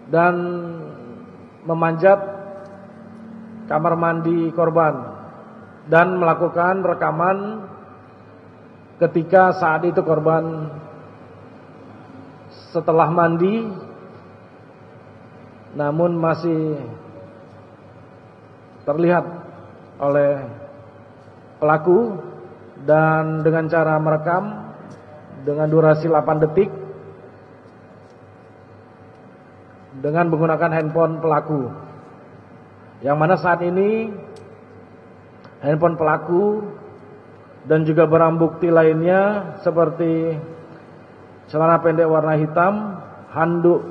dan memanjat kamar mandi korban dan melakukan rekaman ketika saat itu korban setelah mandi namun masih terlihat oleh pelaku, dan dengan cara merekam dengan durasi 8 detik dengan menggunakan handphone pelaku, yang mana saat ini handphone pelaku dan juga barang bukti lainnya seperti celana pendek warna hitam, handuk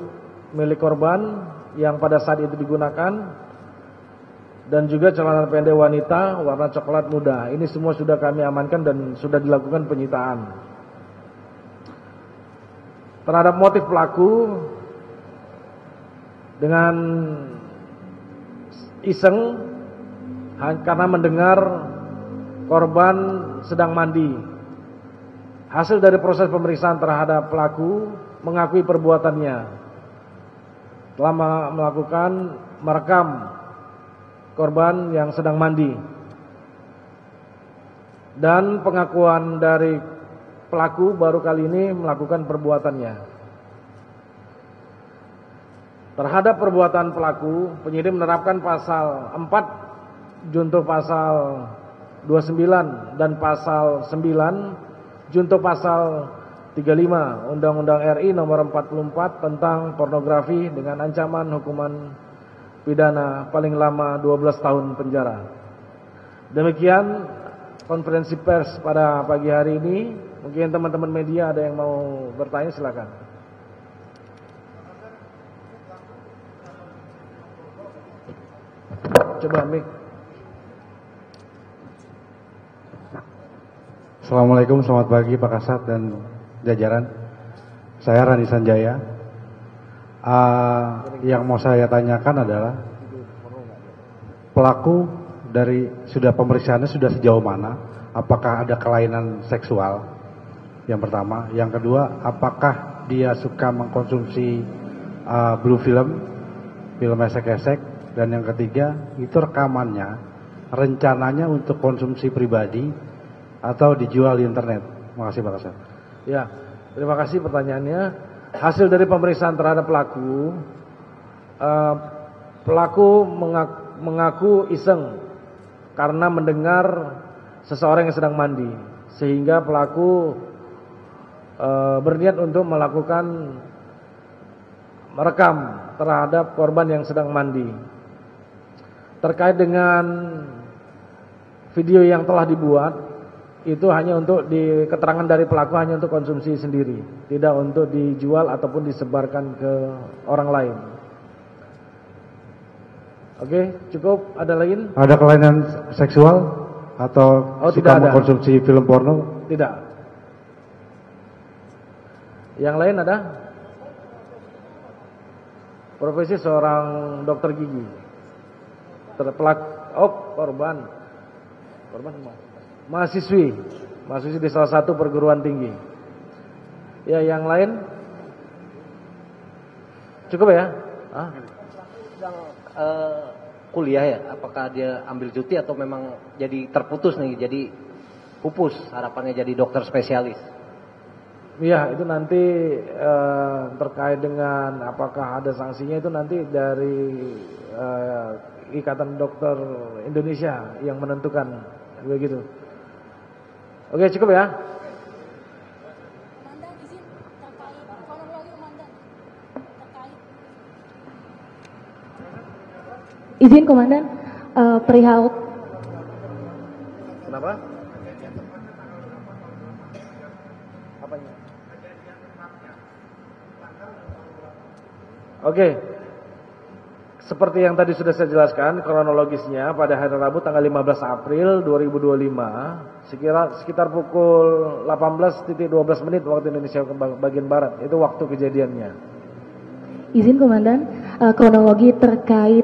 milik korban yang pada saat itu digunakan, dan juga celana pendek wanita warna coklat muda. Ini semua sudah kami amankan dan sudah dilakukan penyitaan. Terhadap motif pelaku, dengan iseng karena mendengar korban sedang mandi. Hasil dari proses pemeriksaan terhadap pelaku mengakui perbuatannya, telah melakukan merekam korban yang sedang mandi, dan pengakuan dari pelaku baru kali ini melakukan perbuatannya. Terhadap perbuatan pelaku, penyidik menerapkan pasal 4 junto pasal 29 dan pasal 9 junto pasal 35 Undang-Undang RI nomor 44 tentang pornografi dengan ancaman hukuman pidana paling lama 12 tahun penjara. Demikian konferensi pers pada pagi hari ini. Mungkin teman-teman media ada yang mau bertanya, silakan. Coba mic. Assalamualaikum, selamat pagi Pak Kasat dan jajaran. Saya Rani Sanjaya. Yang mau saya tanyakan adalah pelaku dari pemeriksaannya sudah sejauh mana? Apakah ada kelainan seksual? Yang pertama. Yang kedua, apakah dia suka mengkonsumsi blue film esek-esek? Dan yang ketiga, itu rekamannya rencananya untuk konsumsi pribadi atau dijual di internet? Terima kasih Pak Kasat. Ya, terima kasih pertanyaannya. Hasil dari pemeriksaan terhadap pelaku, mengaku iseng karena mendengar seseorang yang sedang mandi, sehingga pelaku berniat untuk melakukan merekam terhadap korban yang sedang mandi. Terkait dengan video yang telah dibuat, itu hanya untuk keterangan dari pelaku, hanya untuk konsumsi sendiri, tidak untuk dijual ataupun disebarkan ke orang lain. Oke, cukup. Ada lagi? Ada kelainan seksual atau suka mengkonsumsi film porno? Tidak. Yang lain ada? Profesi seorang dokter gigi. Korban mahasiswi di salah satu perguruan tinggi. Ya, yang lain cukup ya? Sedang kuliah ya, apakah dia ambil cuti atau memang jadi terputus nih, jadi pupus harapannya jadi dokter spesialis? Iya, itu nanti terkait dengan apakah ada sanksinya, itu nanti dari Ikatan Dokter Indonesia yang menentukan, begitu. Oke, cukup ya. Izin Komandan, perihal. Kenapa? Apanya? Oke. Seperti yang tadi sudah saya jelaskan kronologisnya, pada hari Rabu tanggal 15 April 2025 sekitar pukul 18.12 menit waktu Indonesia bagian barat, itu waktu kejadiannya. Izin Komandan, kronologi terkait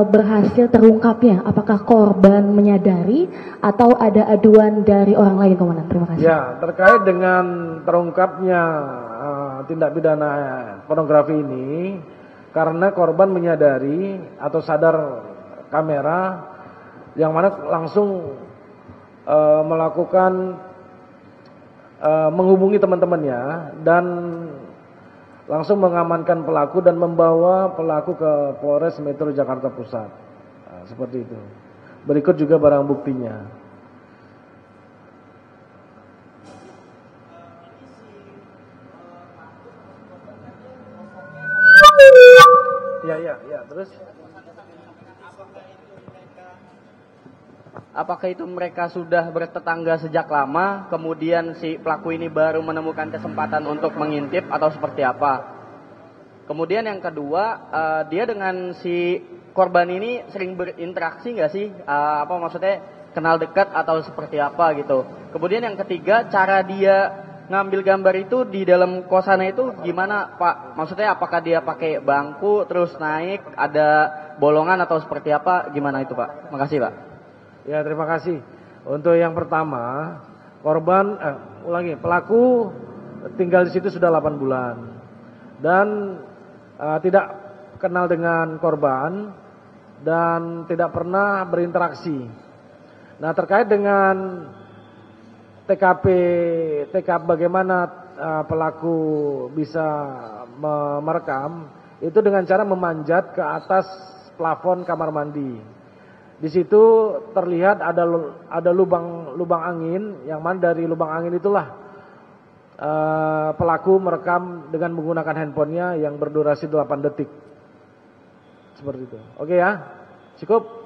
berhasil terungkapnya, apakah korban menyadari atau ada aduan dari orang lain, Komandan? Terima kasih. Ya, terkait dengan terungkapnya tindak pidana pornografi ini karena korban menyadari atau sadar kamera yang mana langsung melakukan menghubungi teman-temannya dan langsung mengamankan pelaku dan membawa pelaku ke Polres Metro Jakarta Pusat. Nah, seperti itu. Berikut juga barang buktinya. Ya, terus apakah itu mereka sudah bertetangga sejak lama, kemudian si pelaku ini baru menemukan kesempatan untuk mengintip atau seperti apa? Kemudian yang kedua, dia dengan si korban ini sering berinteraksi nggak sih? Apa maksudnya kenal dekat atau seperti apa gitu? Kemudian yang ketiga, cara dia ngambil gambar itu di dalam kosannya itu gimana Pak? Maksudnya apakah dia pakai bangku terus naik, ada bolongan atau seperti apa? Gimana itu Pak? Makasih Pak. Ya, terima kasih. Untuk yang pertama, korban pelaku tinggal di situ sudah 8 bulan dan tidak kenal dengan korban dan tidak pernah berinteraksi. Nah, terkait dengan TKP bagaimana pelaku bisa merekam itu dengan cara memanjat ke atas plafon kamar mandi. Di situ terlihat ada lubang angin yang mana dari lubang angin itulah pelaku merekam dengan menggunakan handphonenya yang berdurasi 8 detik. Seperti itu. Oke ya? Cukup?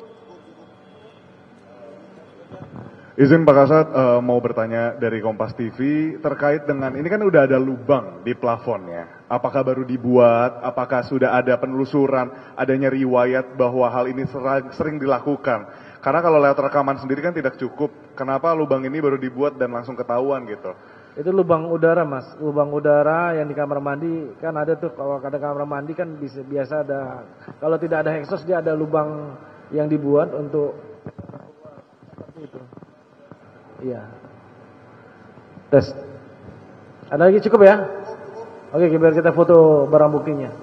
Izin Pak Kasat mau bertanya dari Kompas TV terkait dengan ini kan udah ada lubang di plafonnya. Apakah baru dibuat? Apakah sudah ada penelusuran? Adanya riwayat bahwa hal ini sering dilakukan? Karena kalau lewat rekaman sendiri kan tidak cukup. Kenapa lubang ini baru dibuat dan langsung ketahuan gitu? Itu lubang udara Mas. Lubang udara yang di kamar mandi kan ada tuh. Kalau ada kamar mandi kan biasa ada. Kalau tidak ada exhaust dia ada lubang yang dibuat untuk seperti itu. Iya. Tes. Ada lagi cukup ya? Oke, biar kita foto barang buktinya.